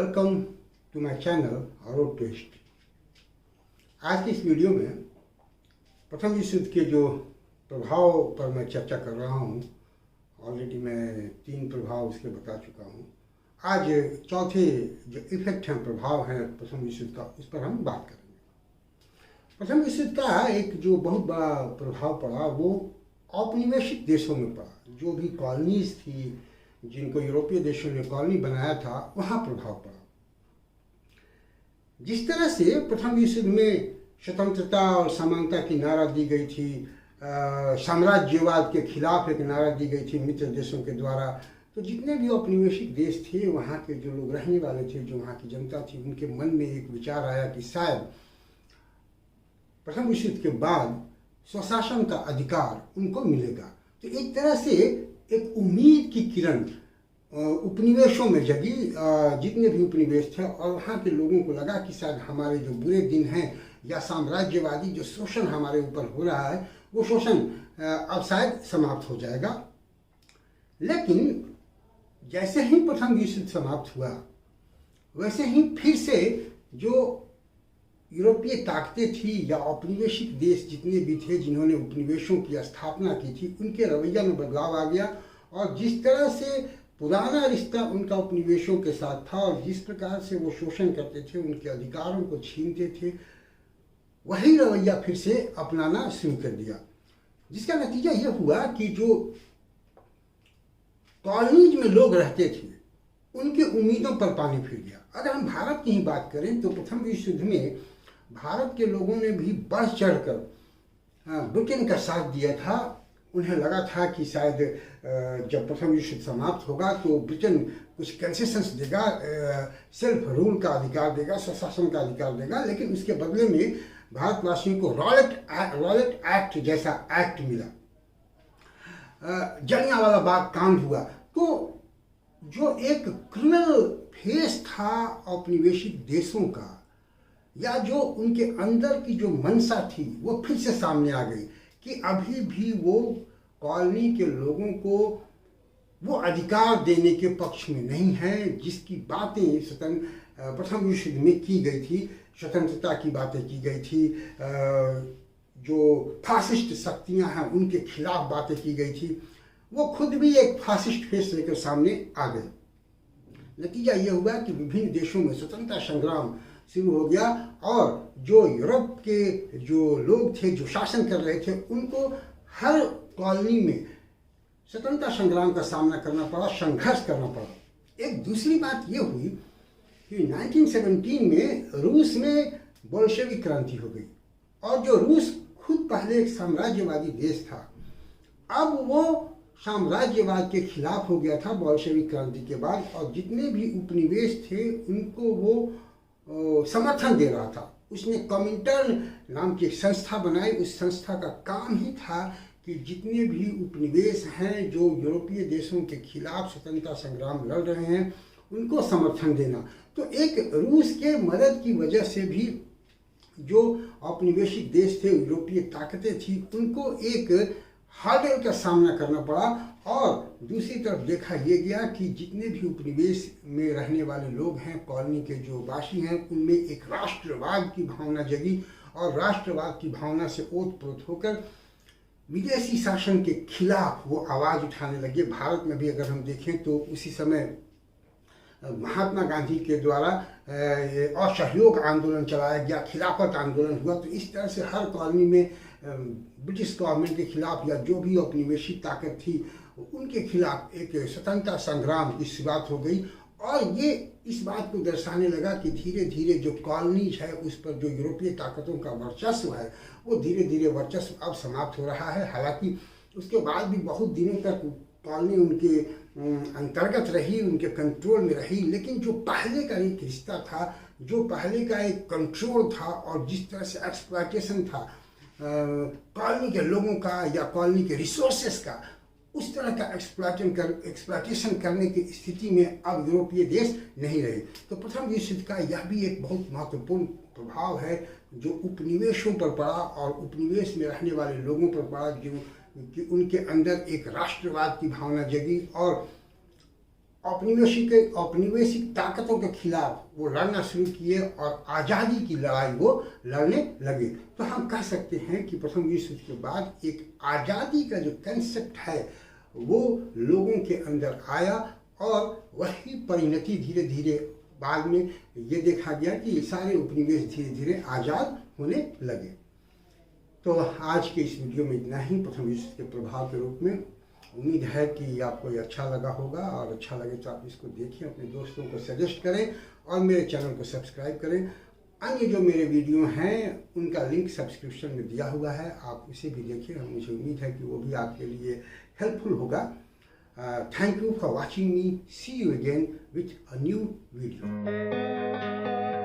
Welcome to my channel Road Twist. आज की इस वीडियो में प्रथम विश्व युद्ध के जो प्रभाव पर मैं चर्चा कर रहा हूँ। ऑलरेडी मैं 3 प्रभाव उसके बता चुका हूँ। आज चौथे जो इफेक्ट हैं, प्रभाव हैं प्रथम विश्व युद्ध का, उस पर हम बात करेंगे। प्रथम विश्व युद्ध का एक जो बहुत बड़ा प्रभाव पड़ा वो औपनिवेशिक देशों में पड़ा। जो भी कॉलोनीज थी, जिनको यूरोपीय देशों ने कॉलोनी बनाया था, वहाँ प्रभाव पड़ा। जिस तरह से प्रथम विश्व युद्ध में स्वतंत्रता और समानता की नारा दी गई थी, साम्राज्यवाद के खिलाफ एक नारा दी गई थी मित्र देशों के द्वारा, तो जितने भी औपनिवेशिक देश थे, वहाँ के जो लोग रहने वाले थे, जो वहाँ की जनता थी, उनके मन में एक विचार आया कि शायद प्रथम विश्व युद्ध के बाद स्वशासन का अधिकार उनको मिलेगा। तो एक तरह से एक उम्मीद की किरण उपनिवेशों में जगी। जितने भी उपनिवेश थे और वहाँ के लोगों को लगा कि शायद हमारे जो बुरे दिन हैं या साम्राज्यवादी जो शोषण हमारे ऊपर हो रहा है, वो शोषण अब शायद समाप्त हो जाएगा। लेकिन जैसे ही प्रथम विश्व युद्ध समाप्त हुआ, वैसे ही फिर से जो यूरोपीय ताकतें थी या औपनिवेशिक देश जितने भी थे जिन्होंने उपनिवेशों की स्थापना की थी, उनके रवैया में बदलाव आ गया। और जिस तरह से पुराना रिश्ता उनका उपनिवेशों के साथ था और जिस प्रकार से वो शोषण करते थे, उनके अधिकारों को छीनते थे, वही रवैया फिर से अपनाना शुरू कर दिया। जिसका नतीजा यह हुआ कि जो कॉलोनीज में लोग रहते थे, उनकी उम्मीदों पर पानी फिर गया। अगर हम भारत की ही बात करें तो प्रथम विश्व युद्ध में भारत के लोगों ने भी बढ़ चढ़कर ब्रिटेन का साथ दिया था। उन्हें लगा था कि शायद जब प्रथम विश्व युद्ध समाप्त होगा तो ब्रिटेन कुछ कंसेशंस देगा, सेल्फ रूल का अधिकार देगा, स्वशासन का अधिकार देगा। लेकिन उसके बदले में भारतवासियों को रॉयलेट एक्ट जैसा एक्ट मिला। जलियांवाला बाग कांड हुआ। तो जो एक क्रिमिनल फेस था औपनिवेशिक देशों का, या जो उनके अंदर की जो मंशा थी, वो फिर से सामने आ गई कि अभी भी वो कॉलोनी के लोगों को वो अधिकार देने के पक्ष में नहीं है जिसकी बातें प्रथम विश्व युद्ध में की गई थी। स्वतंत्रता की बातें की गई थी, जो फासिस्ट शक्तियां हैं उनके खिलाफ बातें की गई थी। वो खुद भी एक फासिस्ट फेस लेकर सामने आ गए। नतीजा ये हुआ कि विभिन्न देशों में स्वतंत्रता संग्राम शुरू हो गया और जो यूरोप के जो लोग थे, जो शासन कर रहे थे, उनको हर कॉलोनी में स्वतंत्रता संग्राम का सामना करना पड़ा, संघर्ष करना पड़ा। एक दूसरी बात ये हुई कि 1917 में रूस में बोल्शेविक क्रांति हो गई और जो रूस खुद पहले एक साम्राज्यवादी देश था, अब वो साम्राज्यवाद के खिलाफ हो गया था बोल्शेविक क्रांति के बाद। और जितने भी उपनिवेश थे उनको वो समर्थन दे रहा था। उसने कॉमिंटर्न नाम की एक संस्था बनाई। उस संस्था का काम ही था कि जितने भी उपनिवेश हैं जो यूरोपीय देशों के खिलाफ स्वतंत्रता संग्राम लड़ रहे हैं, उनको समर्थन देना। तो एक रूस के मदद की वजह से भी जो औपनिवेशिक देश थे, यूरोपीय ताकतें थी, उनको एक हार्डल का सामना करना पड़ा। और दूसरी तरफ देखा यह गया कि जितने भी उपनिवेश में रहने वाले लोग हैं, कॉलोनी के जो वासी हैं, उनमें एक राष्ट्रवाद की भावना जगी और राष्ट्रवाद की भावना से ओतप्रोत होकर विदेशी शासन के खिलाफ वो आवाज़ उठाने लगे। भारत में भी अगर हम देखें तो उसी समय महात्मा गांधी के द्वारा असहयोग आंदोलन चलाया गया, खिलाफत आंदोलन हुआ। तो इस तरह से हर कॉलोनी में ब्रिटिश गवर्नमेंट के खिलाफ या जो भी औपनिवेशिक ताकत थी उनके खिलाफ एक स्वतंत्रता संग्राम की शुरुआत हो गई। और ये इस बात को दर्शाने लगा कि धीरे धीरे जो कॉलोनीज है उस पर जो यूरोपीय ताकतों का वर्चस्व है, वो धीरे धीरे वर्चस्व अब समाप्त हो रहा है। हालांकि उसके बाद भी बहुत दिनों तक कॉलोनी उनके अंतर्गत रही, उनके कंट्रोल में रही। लेकिन जो पहले का एक रिश्ता था, जो पहले का एक कंट्रोल था और जिस तरह से एक्सप्लॉयटेशन था कॉलोनी के लोगों का या कॉलोनी के रिसोर्सेस का, उस तरह का एक्सप्लॉयटेशन करने की स्थिति में अब यूरोपीय देश नहीं रहे। तो प्रथम विश्व युद्ध का यह भी एक बहुत महत्वपूर्ण प्रभाव है जो उपनिवेशों पर पड़ा और उपनिवेश में रहने वाले लोगों पर पड़ा, जो कि उनके अंदर एक राष्ट्रवाद की भावना जगी और औपनिवेशिक ताकतों के खिलाफ वो लड़ना शुरू किए और आज़ादी की लड़ाई वो लड़ने लगे। तो हम कह सकते हैं कि प्रथम विश्व युद्ध के बाद एक आज़ादी का जो कंसेप्ट है वो लोगों के अंदर आया और वही परिणति धीरे धीरे बाद में ये देखा गया कि ये सारे उपनिवेश धीरे धीरे आज़ाद होने लगे। तो आज के इस वीडियो में इतना ही, प्रथम विश्व युद्ध के प्रभाव के रूप में। उम्मीद है कि आपको ये अच्छा लगा होगा, और अच्छा लगे तो आप इसको देखिए, अपने दोस्तों को सजेस्ट करें और मेरे चैनल को सब्सक्राइब करें। अन्य जो मेरे वीडियो हैं उनका लिंक सब्सक्रिप्शन में दिया हुआ है, आप उसे भी देखिए। मुझे उम्मीद है कि वो भी आपके लिए हेल्पफुल होगा। Thank you for watching me. See you again with a new video.